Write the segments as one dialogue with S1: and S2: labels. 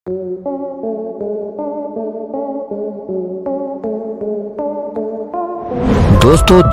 S1: दोस्तों,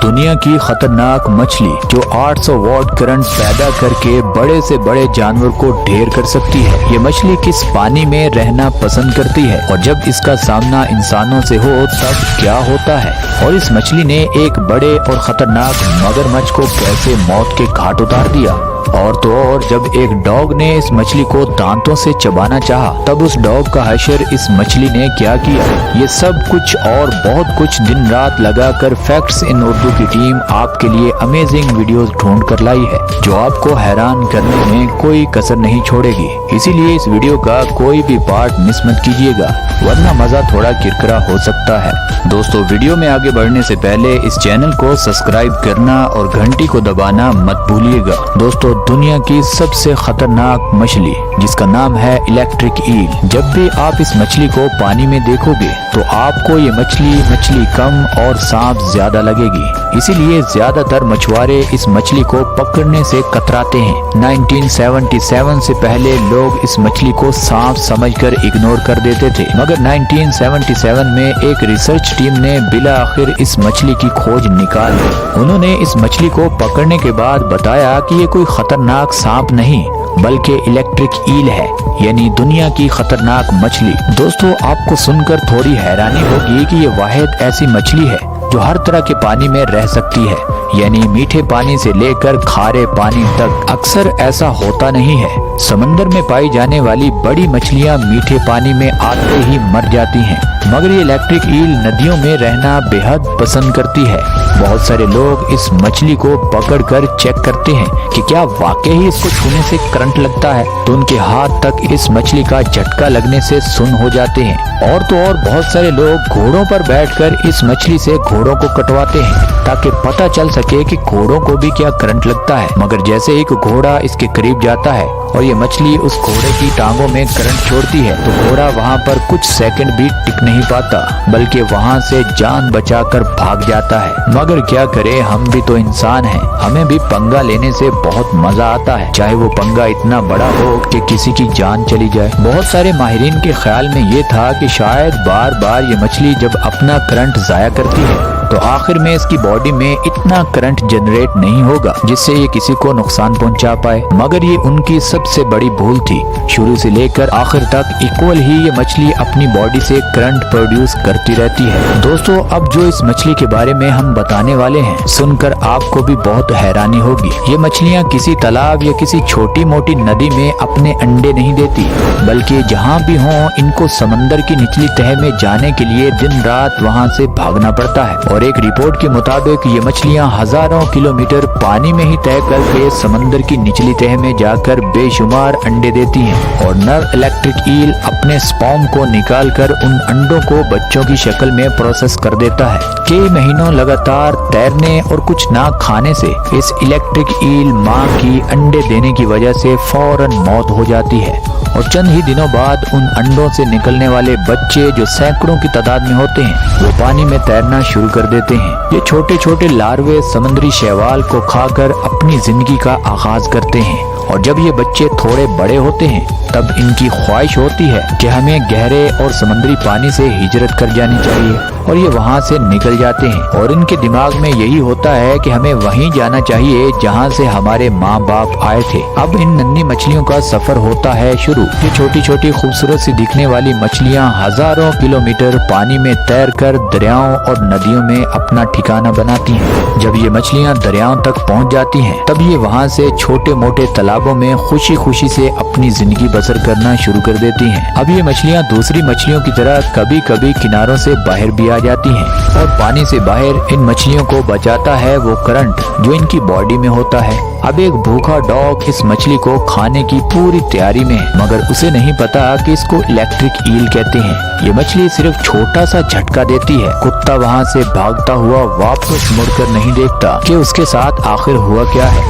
S1: दुनिया की खतरनाक मछली जो 800 वॉट करंट पैदा करके बड़े से बड़े जानवर को ढेर कर सकती है। ये मछली किस पानी में रहना पसंद करती है और जब इसका सामना इंसानों से हो तब क्या होता है, और इस मछली ने एक बड़े और खतरनाक मगरमच्छ को कैसे मौत के घाट उतार दिया। और तो और जब एक डॉग ने इस मछली को दांतों से चबाना चाहा तब उस डॉग का हशर इस मछली ने क्या किया। ये सब कुछ और बहुत कुछ दिन रात लगाकर फैक्ट्स इन उर्दू की टीम आपके लिए अमेजिंग वीडियोस ढूंढ कर लाई है जो आपको हैरान करने में कोई कसर नहीं छोड़ेगी। इसीलिए इस वीडियो का कोई भी पार्ट मिस मत कीजिएगा, वरना मजा थोड़ा किरकिरा हो सकता है। दोस्तों, वीडियो में आगे बढ़ने से पहले इस चैनल को सब्सक्राइब करना और घंटी को दबाना मत भूलिएगा। दोस्तों, दुनिया की सबसे खतरनाक मछली जिसका नाम है इलेक्ट्रिक ईल। जब भी आप इस मछली को पानी में देखोगे तो आपको ये मछली कम और सांप ज्यादा लगेगी। इसीलिए ज्यादातर मछुआरे इस मछली को पकड़ने से कतराते हैं। 1977 से पहले लोग इस मछली को सांप समझकर इग्नोर कर देते थे, मगर 1977 में एक रिसर्च टीम ने बिला आखिर इस मछली की खोज निकाल ली। उन्होंने इस मछली को पकड़ने के बाद बताया कि ये कोई खतरनाक सांप नहीं बल्कि इलेक्ट्रिक ईल है, यानी दुनिया की खतरनाक मछली। दोस्तों, आपको सुनकर थोड़ी हैरानी होगी कि ये वाहिद ऐसी मछली है जो हर तरह के पानी में रह सकती है, यानी मीठे पानी से लेकर खारे पानी तक। अक्सर ऐसा होता नहीं है। समंदर में पाई जाने वाली बड़ी मछलियां मीठे पानी में आते ही मर जाती हैं, मगर ये इलेक्ट्रिक ईल नदियों में रहना बेहद पसंद करती है। बहुत सारे लोग इस मछली को पकड़कर चेक करते हैं कि क्या वाकई ही इसको छूने से करंट लगता है, तो उनके हाथ तक इस मछली का झटका लगने से सुन्न हो जाते हैं। और तो और बहुत सारे लोग घोड़ों पर बैठकर इस मछली से घोड़ों को कटवाते हैं ताकि पता चल सके कि घोड़ों को भी क्या करंट लगता है। मगर जैसे ही घोड़ा इसके करीब जाता है और ये मछली उस घोड़े की टांगों में करंट छोड़ती है तो घोड़ा वहाँ पर कुछ सेकंड भी टिक नहीं पाता, बल्कि वहाँ से जान बचाकर भाग जाता है। मगर क्या करे, हम भी तो इंसान हैं, हमें भी पंगा लेने से बहुत मजा आता है, चाहे वो पंगा इतना बड़ा हो कि किसी की जान चली जाए। बहुत सारे माहिरीन के ख्याल में ये था कि शायद बार बार ये मछली जब अपना करंट जाया करती है तो आखिर में इसकी बॉडी में इतना करंट जनरेट नहीं होगा जिससे ये किसी को नुकसान पहुंचा पाए, मगर ये उनकी सबसे बड़ी भूल थी। शुरू से लेकर आखिर तक इक्वल ही ये मछली अपनी बॉडी से करंट प्रोड्यूस करती रहती है। दोस्तों, अब जो इस मछली के बारे में हम बताने वाले हैं सुनकर आपको भी बहुत हैरानी होगी। ये मछलियाँ किसी तालाब या किसी छोटी मोटी नदी में अपने अंडे नहीं देती, बल्कि जहाँ भी हों इनको समंदर की निचली तह में जाने के लिए दिन रात वहाँ से भागना पड़ता है। और एक रिपोर्ट के मुताबिक ये मछलियां हजारों किलोमीटर पानी में ही तय करके समंदर की निचली तह में जाकर बेशुमार अंडे देती हैं। और नर इलेक्ट्रिक ईल अपने स्पर्म को निकालकर उन अंडों को बच्चों की शक्ल में प्रोसेस कर देता है। कई महीनों लगातार तैरने और कुछ ना खाने से इस इलेक्ट्रिक ईल माँ की अंडे देने की वजह से फौरन मौत हो जाती है और चंद ही दिनों बाद उन अंडों से निकलने वाले बच्चे जो सैकड़ों की तादाद में होते हैं वो पानी में तैरना शुरू कर देते हैं। ये छोटे छोटे लार्वे समुद्री शैवाल को खाकर अपनी जिंदगी का आगाज करते हैं और जब ये बच्चे थोड़े बड़े होते हैं तब इनकी ख्वाहिश होती है कि हमें गहरे और समुद्री पानी से हिजरत कर जानी चाहिए और ये वहाँ से निकल जाते हैं और इनके दिमाग में यही होता है कि हमें वहीं जाना चाहिए जहाँ से हमारे माँ बाप आए थे। अब इन नन्ही मछलियों का सफर होता है शुरू। ये छोटी छोटी खूबसूरत सी दिखने वाली मछलियाँ हजारों किलोमीटर पानी में तैरकर दरियाओं और नदियों में अपना ठिकाना बनाती हैं। जब ये मछलियाँ दरियाओं तक पहुँच जाती हैं तब ये वहाँ से छोटे मोटे तालाबों में खुशी खुशी से अपनी जिंदगी बसर करना शुरू कर देती हैं। अब ये मछलियाँ दूसरी मछलियों की तरह कभी कभी किनारों से बाहर भी आ जाती हैं और पानी से बाहर इन मछलियों को बचाता है वो करंट जो इनकी बॉडी में होता है। अब एक भूखा डॉग इस मछली को खाने की पूरी तैयारी में है, मगर उसे नहीं पता कि इसको इलेक्ट्रिक ईल कहते हैं। ये मछली सिर्फ छोटा सा झटका देती है, कुत्ता वहाँ से भागता हुआ वापस मुड़कर नहीं देखता कि उसके साथ आखिर हुआ क्या है।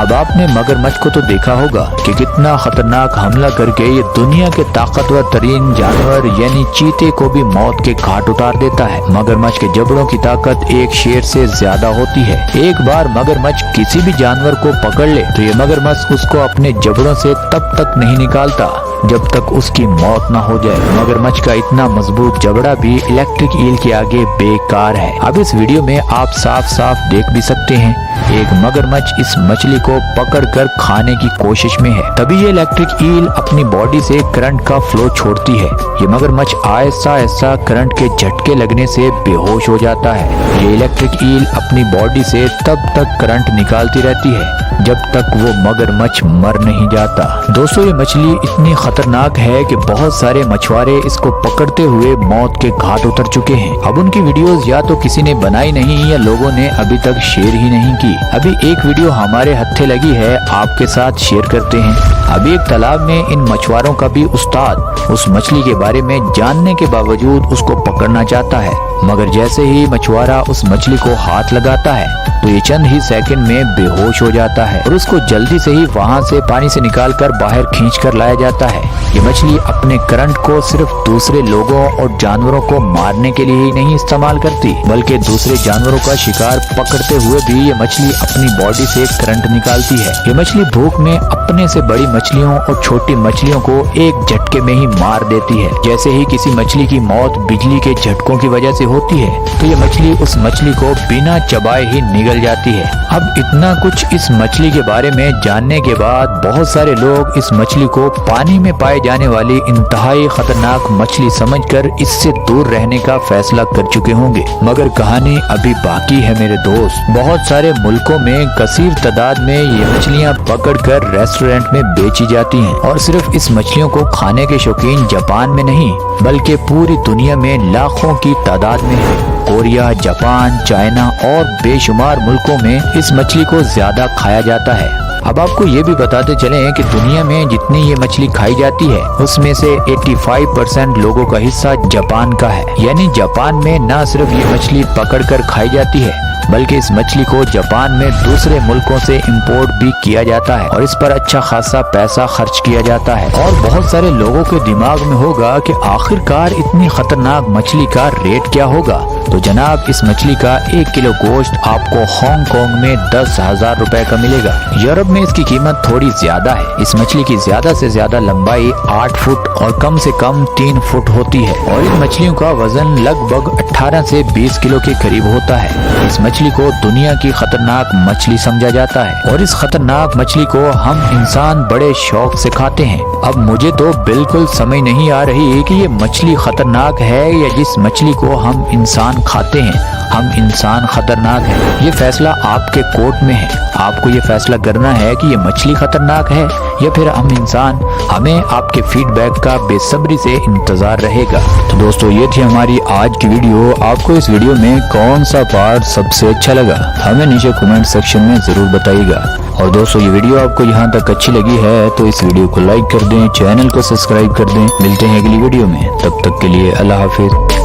S1: अब आपने मगरमच्छ को तो देखा होगा कि कितना खतरनाक हमला करके ये दुनिया के ताकतवर तरीन जानवर यानी चीते को भी मौत के घाट उतार देता है। मगरमच्छ के जबड़ों की ताकत एक शेर से ज्यादा होती है। एक बार मगरमच्छ किसी भी जानवर को पकड़ ले तो ये मगरमच्छ उसको अपने जबड़ों से तब तक नहीं निकालता जब तक उसकी मौत न हो जाए। मगरमच्छ का इतना मजबूत जबड़ा भी इलेक्ट्रिक ईल के आगे बेकार है। अब इस वीडियो में आप साफ साफ देख भी सकते हैं, एक मगरमच्छ इस मछली को पकड़कर खाने की कोशिश में है। तभी ये इलेक्ट्रिक ईल अपनी बॉडी से करंट का फ्लो छोड़ती है। ये मगरमच्छ आहिस्ता आहिस्ता करंट के झटके लगने से बेहोश हो जाता है। ये इलेक्ट्रिक ईल अपनी बॉडी से तब तक करंट निकालती रहती है जब तक वो मगरमच्छ मर नहीं जाता। दोस्तों, ये मछली इतनी खतरनाक है कि बहुत सारे मछुआरे इसको पकड़ते हुए मौत के घाट उतर चुके हैं। अब उनकी वीडियोस या तो किसी ने बनाई नहीं या लोगों ने अभी तक शेयर ही नहीं की। अभी एक वीडियो हमारे हत्थे लगी है, आपके साथ शेयर करते हैं। अभी एक तालाब में इन मछुआरों का भी उस्ताद उस मछली के बारे में जानने के बावजूद उसको पकड़ना चाहता है, मगर जैसे ही मछुआरा उस मछली को हाथ लगाता है तो ये चंद ही सेकंड में बेहोश हो जाता है और उसको जल्दी से ही वहाँ से पानी से निकालकर बाहर खींचकर लाया जाता है। ये मछली अपने करंट को सिर्फ दूसरे लोगों और जानवरों को मारने के लिए ही नहीं इस्तेमाल करती, बल्कि दूसरे जानवरों का शिकार पकड़ते हुए भी ये मछली अपनी बॉडी से करंट निकालती है। ये मछली भूख में अपने से बड़ी मछलियों और छोटी मछलियों को एक झटके में ही मार देती है। जैसे ही किसी मछली की मौत बिजली के झटकों की वजह से होती है तो ये मछली उस मछली को बिना चबाए ही निगल जाती है। अब इतना कुछ इस मछली के बारे में जानने के बाद बहुत सारे लोग इस मछली को पानी में पाए जाने वाली इंतहाई खतरनाक मछली समझकर इससे दूर रहने का फैसला कर चुके होंगे, मगर कहानी अभी बाकी है मेरे दोस्त। बहुत सारे मुल्कों में कसीर तादाद में ये मछलियाँ पकड़कर रेस्टोरेंट में बेची जाती हैं और सिर्फ इस मछलियों को खाने के शौकीन जापान में नहीं बल्कि पूरी दुनिया में लाखों की तादाद में है। कोरिया, जापान, चाइना और बेशुमार मुल्कों में इस मछली को ज्यादा खाया जाता है। अब आपको ये भी बताते चलें कि दुनिया में जितनी ये मछली खाई जाती है उसमें से 85% लोगों का हिस्सा जापान का है। यानी जापान में न सिर्फ ये मछली पकड़कर खाई जाती है बल्कि इस मछली को जापान में दूसरे मुल्कों से इंपोर्ट भी किया जाता है और इस पर अच्छा खासा पैसा खर्च किया जाता है। और बहुत सारे लोगों के दिमाग में होगा कि आखिरकार इतनी खतरनाक मछली का रेट क्या होगा। तो जनाब, इस मछली का 1 किलो गोश्त आपको हांगकांग में 10,000 रुपए का मिलेगा। यूरोप में इसकी कीमत थोड़ी ज्यादा है। इस मछली की ज्यादा से ज्यादा लंबाई 8 फुट और कम से कम 3 फुट होती है और इन मछलियों का वजन लगभग 18 से 20 किलो के करीब होता है। इस मछली को दुनिया की खतरनाक मछली समझा जाता है और इस खतरनाक मछली को हम इंसान बड़े शौक से खाते हैं। अब मुझे तो बिल्कुल समझ नहीं आ रही कि ये मछली खतरनाक है या जिस मछली को हम इंसान खाते हैं हम इंसान खतरनाक है। ये फैसला आपके कोर्ट में है। आपको ये फैसला करना है कि ये मछली खतरनाक है या फिर हम इंसान। हमें आपके फीडबैक का बेसब्री से इंतजार रहेगा। तो दोस्तों, ये थी हमारी आज की वीडियो। आपको इस वीडियो में कौन सा पार्ट सबसे अच्छा लगा हमें नीचे कमेंट सेक्शन में जरूर बताइएगा। और दोस्तों, ये वीडियो आपको यहाँ तक अच्छी लगी है तो इस वीडियो को लाइक कर दें, चैनल को सब्सक्राइब कर दें। मिलते हैं अगली वीडियो में, तब तक के लिए अल्लाह हाफिज।